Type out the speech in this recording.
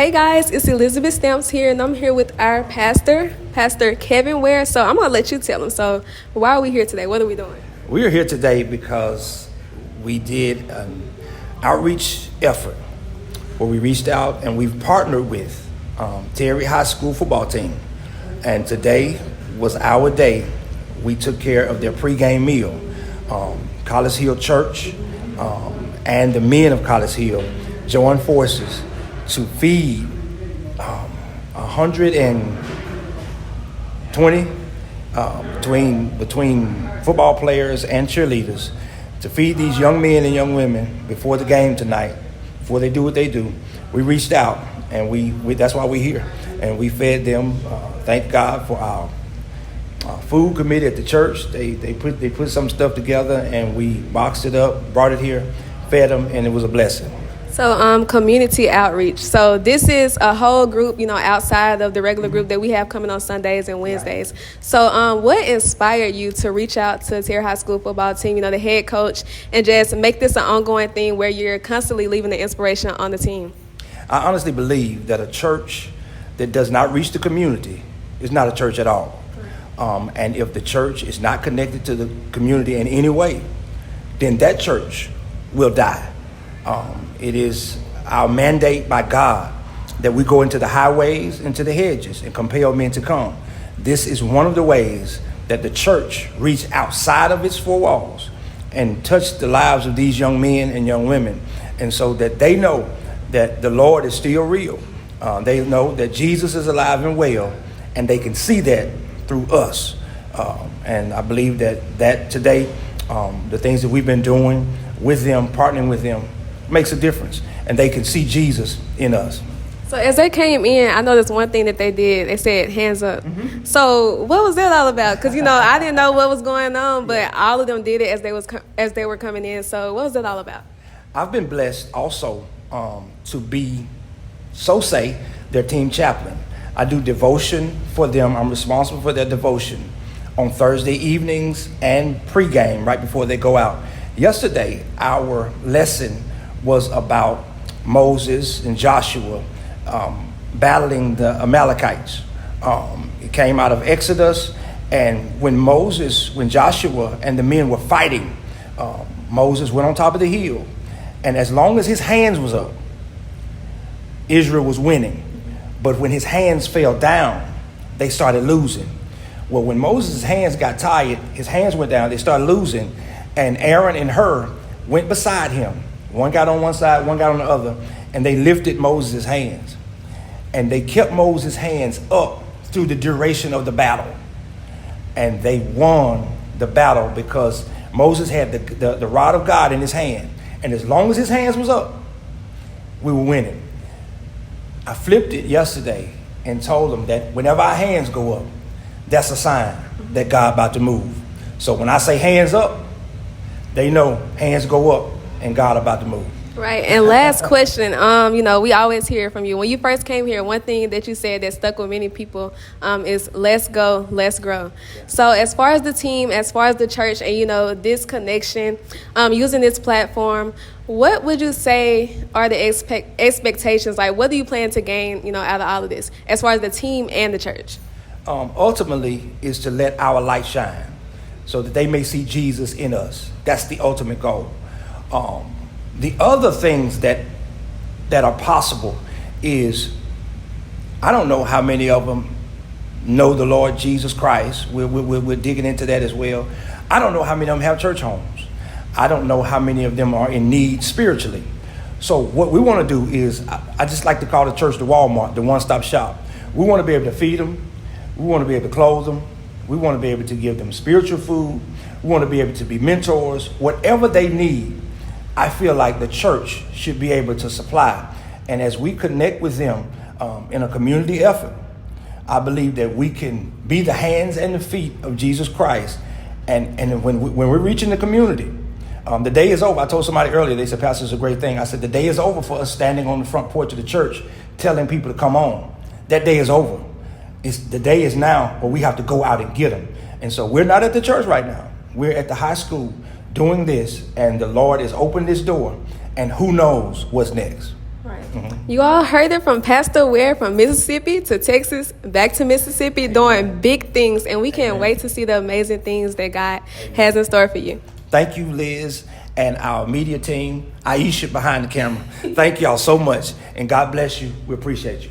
Hey guys, it's Elizabeth Stamps here, and I'm here with our pastor, Pastor Kevin Ware. So I'm gonna let you tell him. So why are we here today? What are we doing? We are here today because we did an outreach effort where we reached out and we've partnered with Terry High School football team. And today was our day. We took care of their pregame meal. College Hill Church and the men of College Hill joined forces to feed 120 between football players and cheerleaders to feed these young men and young women before the game tonight, before they do what they do. We reached out, and we that's why we're here, and we fed them. Thank God for our food committee at the church. They put some stuff together, and we boxed it up, brought it here, fed them, and it was a blessing. So community outreach. So this is a whole group, outside of the regular group that we have coming on Sundays and Wednesdays. Right. So what inspired you to reach out to Terry High School football team, the head coach, and just make this an ongoing thing where you're constantly leaving the inspiration on the team? I honestly believe that a church that does not reach the community is not a church at all. And if the church is not connected to the community in any way, then that church will die. It is our mandate by God that we go into the highways, into the hedges, and compel men to come. This is one of the ways that the church reach outside of its four walls and touch the lives of these young men and young women, and so that they know that the Lord is still real. They know that Jesus is alive and well, and they can see that through us. And I believe that today, the things that we've been doing with them, partnering with them, makes a difference, and they can see Jesus in us. So as they came in, I noticed one thing that they did. They said, hands up. Mm-hmm. So what was that all about? Because, I didn't know what was going on, but all of them did it as they were coming in. So what was that all about? I've been blessed also to be, their team chaplain. I do devotion for them. I'm responsible for their devotion on Thursday evenings and pregame right before they go out. Yesterday, our lesson was about Moses and Joshua battling the Amalekites. It came out of Exodus, and when Joshua and the men were fighting, Moses went on top of the hill, and as long as his hands was up, Israel was winning. But when his hands fell down, they started losing. Well, when Moses' hands got tired, his hands went down, they started losing, and Aaron and Hur went beside him. One got on one side, one got on the other, and they lifted Moses' hands. And they kept Moses' hands up through the duration of the battle. And they won the battle because Moses had the rod of God in his hand. And as long as his hands was up, we were winning. I flipped it yesterday and told them that whenever our hands go up, that's a sign that God about to move. So when I say hands up, they know hands go up and God about to move. Right. And last question, we always hear from you. When you first came here, one thing that you said that stuck with many people is let's go, let's grow. So as far as the team, as far as the church and, this connection, using this platform, what would you say are the expectations? Like, what do you plan to gain, out of all of this, as far as the team and the church? Ultimately is to let our light shine so that they may see Jesus in us. That's the ultimate goal. The other things that are possible is, I don't know how many of them know the Lord Jesus Christ. We're digging into that as well. I don't know how many of them have church homes. I don't know how many of them are in need spiritually. So what we want to do is, I just like to call the church the Walmart, the one-stop shop. We want to be able to feed them. We want to be able to clothe them. We want to be able to give them spiritual food. We want to be able to be mentors. Whatever they need, I feel like the church should be able to supply. And as we connect with them in a community effort, I believe that we can be the hands and the feet of Jesus Christ. And when we're reaching the community, the day is over. I told somebody earlier, they said, Pastor, it's a great thing. I said, the day is over for us standing on the front porch of the church telling people to come on. That day is over. The day is now where we have to go out and get them. And so we're not at the church right now. We're at the high school doing this, and the Lord has opened this door, and who knows what's next. Right. You all heard it from Pastor Ware, from Mississippi to Texas, back to Mississippi, doing big things. And we can't wait to see the amazing things that God has in store for you. Thank you, Liz, and our media team, Aisha behind the camera. Thank y'all so much, and God bless you. We appreciate you.